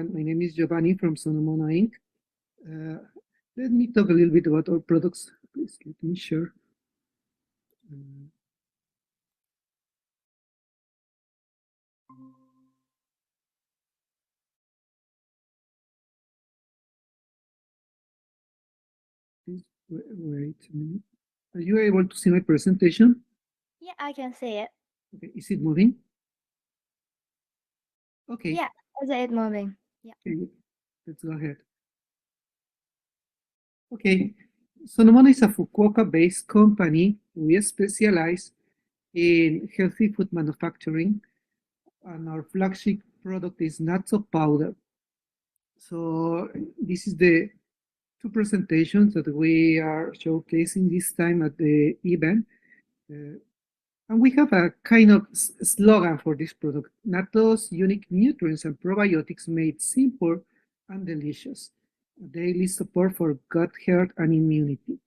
My name is Giovanni from Sonomono Inc. Uh, Let me talk a little bit about our products. Please let me share. Please wait a minute. Are you able to see my presentation? Yeah, I can see it. Okay, is it moving? Okay. Yeah, I see it moving. Yeah. Okay, let's go ahead. Okay, Sonomono is a Fukuoka-based company. We specialize in healthy food manufacturing, and our flagship product is Natto powder. So this is the two presentations that we are showcasing this time at the event. And we have a kind of slogan for this product: Natto's unique nutrients and probiotics made simple and delicious. Daily support for gut health and immunity.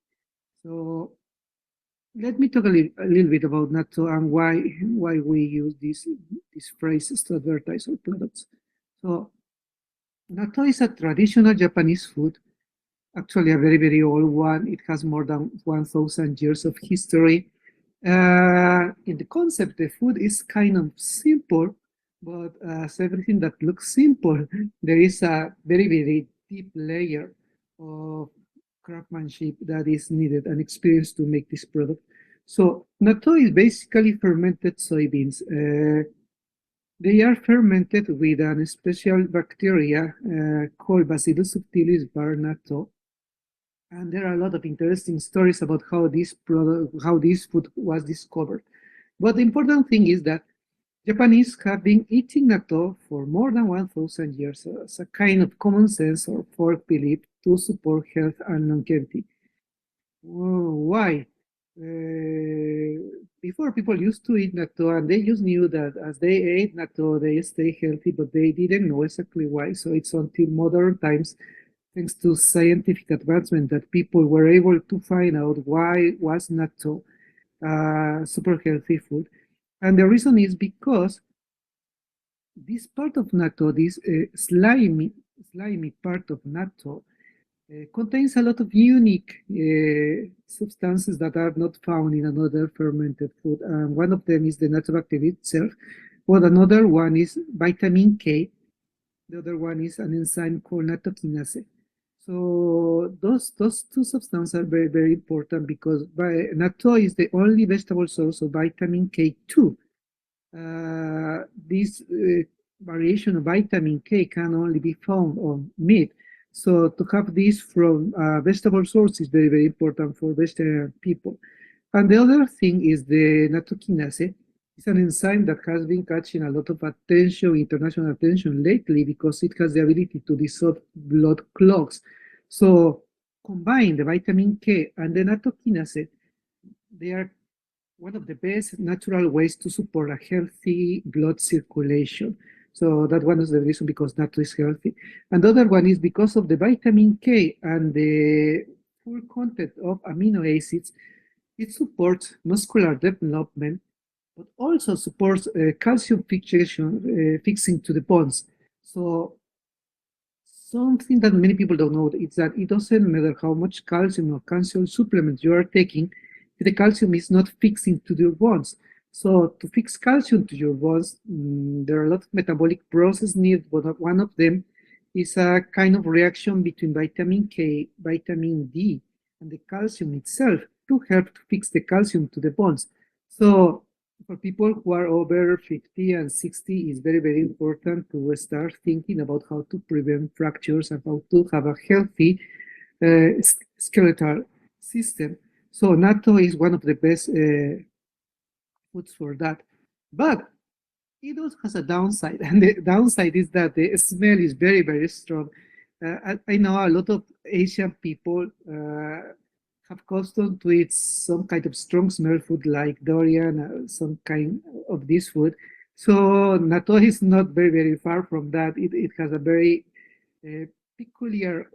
So let me talk a little bit about Natto and why we use these phrases to advertise our products. So Natto is a traditional Japanese food, actually a very, very old one. It has more than 1,000 years of history. In the concept, the food is kind of simple, but as everything that looks simple, there is a very, very deep layer of craftsmanship that is needed and experience to make this product. So natto is basically fermented soybeans. They are fermented with a special bacteria called Bacillus subtilis bar natto. And there are a lot of interesting stories about how this food was discovered. But the important thing is that Japanese have been eating natto for more than 1,000 years as a kind of common sense or folk belief to support health and longevity. Why? Before, people used to eat natto, and they just knew that as they ate natto, they stay healthy, but they didn't know exactly why. So it's until modern times, thanks to scientific advancement, that people were able to find out why was natto super healthy food. And the reason is because this part of natto, this slimy part of natto, contains a lot of unique substances that are not found in another fermented food. And one of them is the natto bacteria itself, while another one is vitamin K. The other one is an enzyme called nattokinase. So those two substances are very, very important because natto is the only vegetable source of vitamin K2. This variation of vitamin K can only be found on meat. So to have this from vegetable source is very, very important for vegetarian people. And the other thing is the nattokinase. It's an enzyme that has been catching a lot of attention, international attention lately, because it has the ability to dissolve blood clots. So combine the vitamin K and the nattokinase, they are one of the best natural ways to support a healthy blood circulation. So that one is the reason because natto is healthy. And the other one is because of the vitamin K and the full content of amino acids, it supports muscular development, but also supports calcium fixing to the bones. So something that many people don't know is that it doesn't matter how much calcium or calcium supplements you are taking, the calcium is not fixing to your bones. So to fix calcium to your bones, there are a lot of metabolic processes needed, but one of them is a kind of reaction between vitamin K, vitamin D, and the calcium itself to help to fix the calcium to the bones. So for people who are over 50 and 60, it's very, very important to start thinking about how to prevent fractures and how to have a healthy skeletal system. So natto is one of the best foods for that. But it also has a downside, and the downside is that the smell is very, very strong. I know a lot of Asian people have accustomed to eat some kind of strong smell food like durian, some kind of this food. So natto is not very, very far from that. It has a very peculiar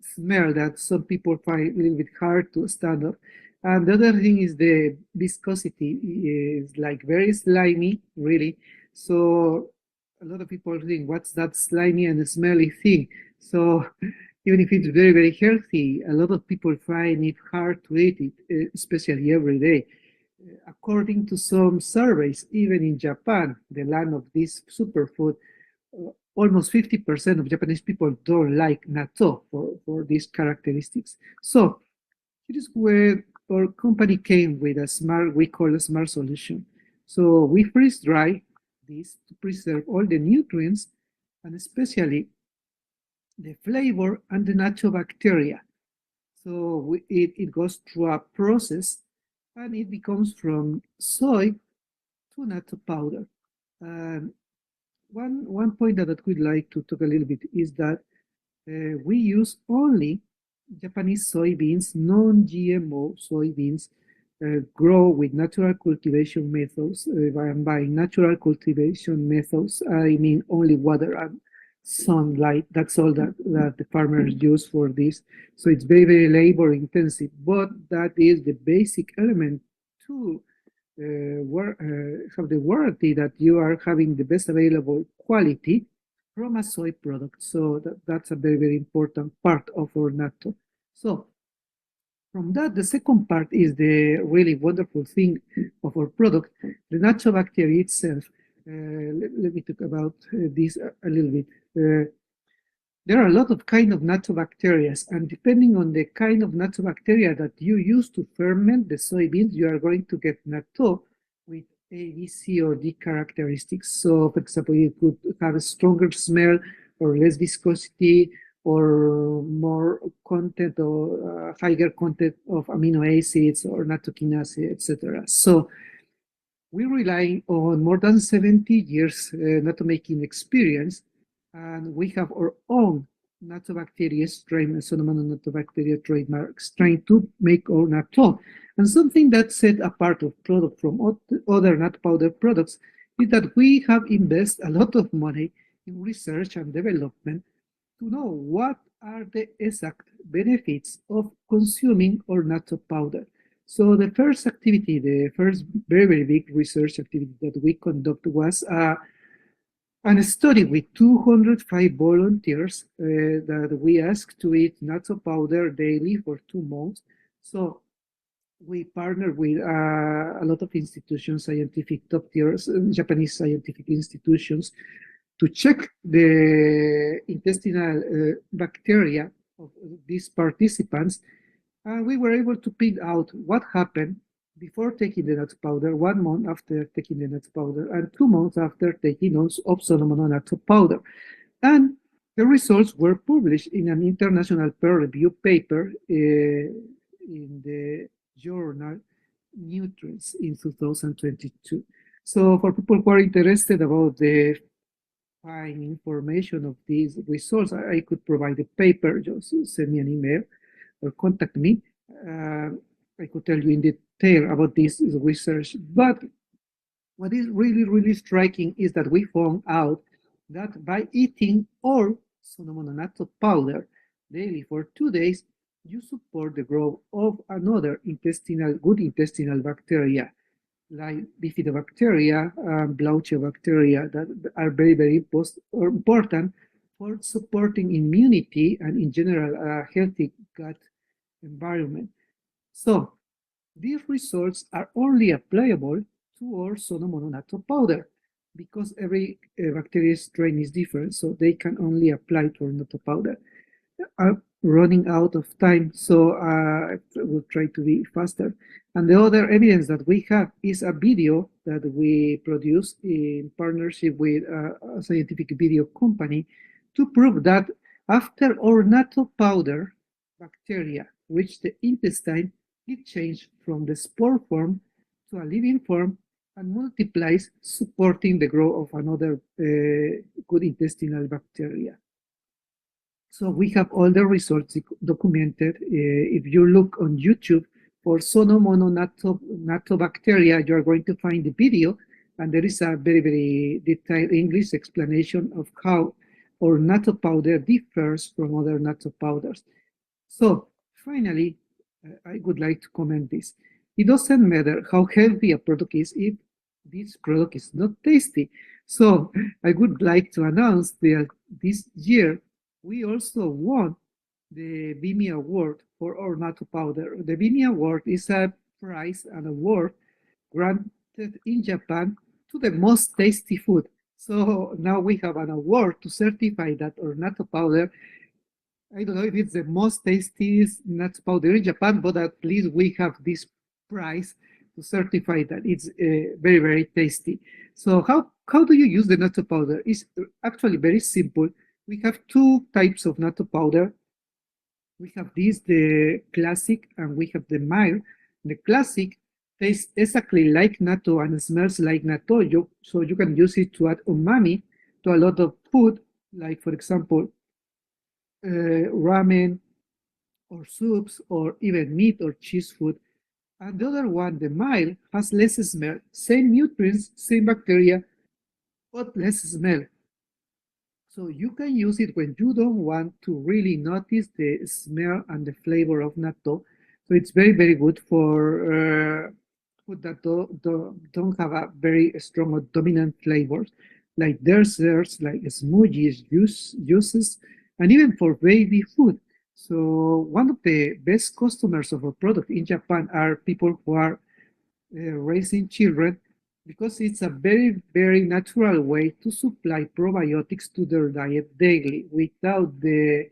smell that some people find a little bit hard to stand up. And the other thing is the viscosity is like very slimy, really. So a lot of people think, what's that slimy and smelly thing? So even if it's very, very healthy, a lot of people find it hard to eat it, especially every day. According to some surveys, even in Japan, the land of this superfood, almost 50% of Japanese people don't like natto for these characteristics. So it is where our company came with a smart, we call a smart solution. So we freeze dry this to preserve all the nutrients and especially the flavor and the natto bacteria. So it goes through a process and it becomes from soy to natto powder. And one point that I would like to talk a little bit is that we use only Japanese soybeans, non-GMO soybeans, grow with natural cultivation methods. By natural cultivation methods, I mean only water and sunlight. That's all that the farmers use for this. So it's very, very labor intensive, but that is the basic element to have the warranty that you are having the best available quality from a soy product. So that's a very, very important part of our natto. So from that, the second part is the really wonderful thing of our product, the natto bacteria itself. Let me talk about this a little bit. There are a lot of kind of natto bacteria, and depending on the kind of natto bacteria that you use to ferment the soybeans, you are going to get natto with A, B, C, or D characteristics. So, for example, you could have a stronger smell or less viscosity or more content or higher content of amino acids or nattokinase, etc. So we rely on more than 70 years natto making experience, and we have our own Nattobacteria strain, Sonomono Nattobacteria trademark strain to make our natto. And something that set apart of product from other nut powder products is that we have invested a lot of money in research and development to know what are the exact benefits of consuming our natto powder. So the first activity, the first very, very big research activity that we conducted was a study with 205 volunteers that we asked to eat natto powder daily for 2 months. So we partnered with a lot of institutions, scientific top tiers, Japanese scientific institutions, to check the intestinal bacteria of these participants. And we were able to pick out what happened before taking the natto powder, 1 month after taking the natto powder, and 2 months after taking of Sonomono natto powder. And the results were published in an international peer-reviewed paper in the journal Nutrients in 2022. So for people who are interested about the fine information of these results, I could provide a paper. Just send me an email or contact me. I could tell you in detail about this research. But what is really, really striking is that we found out that by eating all Sonomono natto powder daily for 2 days, you support the growth of another good intestinal bacteria, like bifidobacteria and Blauchiobacteria, that are very, very important for supporting immunity and, in general, a healthy gut environment. So these results are only applicable to our Sonomono natto powder because every bacteria strain is different, so they can only apply to our natto powder. I'm running out of time, so I will try to be faster. And the other evidence that we have is a video that we produced in partnership with a scientific video company to prove that after our natto powder, bacteria reach the intestine, it changes from the spore form to a living form and multiplies, supporting the growth of another good intestinal bacteria. So we have all the results documented. If you look on YouTube for Sonomono natto bacteria, you are going to find the video, and there is a very, very detailed English explanation of how our natto powder differs from other natto powders. So finally, I would like to comment this. It doesn't matter how healthy a product is if this product is not tasty. So I would like to announce that this year we also won the Bimi Award for our natto powder. The Bimi Award is a prize and award granted in Japan to the most tasty food. So now we have an award to certify that our natto powder, I don't know if it's the most tastiest nuts powder in Japan, but at least we have this prize to certify that it's very, very tasty. So how do you use the natto powder? It's actually very simple. We have two types of natto powder. We have this, the classic, and we have the mild. The classic tastes exactly like natto and smells like natto, so you can use it to add umami to a lot of food, like for example, ramen or soups or even meat or cheese food. And the other one, the mild, has less smell, same nutrients, same bacteria, but less smell. So you can use it when you don't want to really notice the smell and the flavor of natto. So it's very, very good for food that don't have a very strong or dominant flavors, like desserts, like smoothies, juices, and even for baby food. So one of the best customers of our product in Japan are people who are raising children because it's a very, very natural way to supply probiotics to their diet daily without the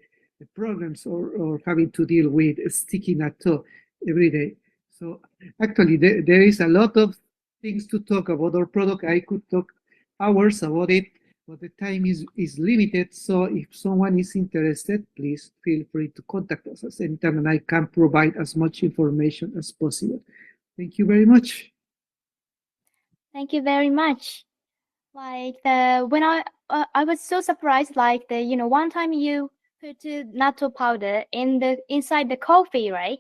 problems or having to deal with sticky natto every day. So actually, there is a lot of things to talk about our product. I could talk hours about it, but the time is limited. So if someone is interested, please feel free to contact us at any time, and I can provide as much information as possible. Thank you very much. Thank you very much. Like the when I was so surprised. Like the one time you put natto powder in the inside the coffee, right?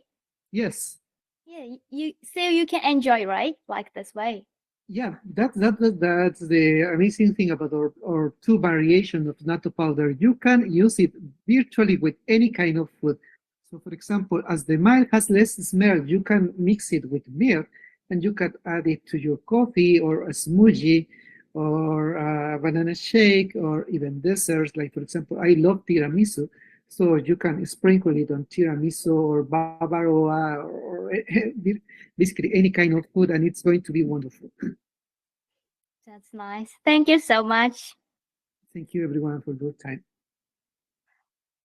Yes. Yeah, you so you can enjoy, right? Like this way. Yeah, that's the amazing thing about our two variations of natto powder. You can use it virtually with any kind of food. So, for example, as the mild has less smell, you can mix it with milk and you can add it to your coffee or a smoothie or a banana shake or even desserts. Like, for example, I love tiramisu. So you can sprinkle it on tiramisu or bavaroa or basically any kind of food, and it's going to be wonderful. That's nice. Thank you so much. Thank you, everyone, for your time.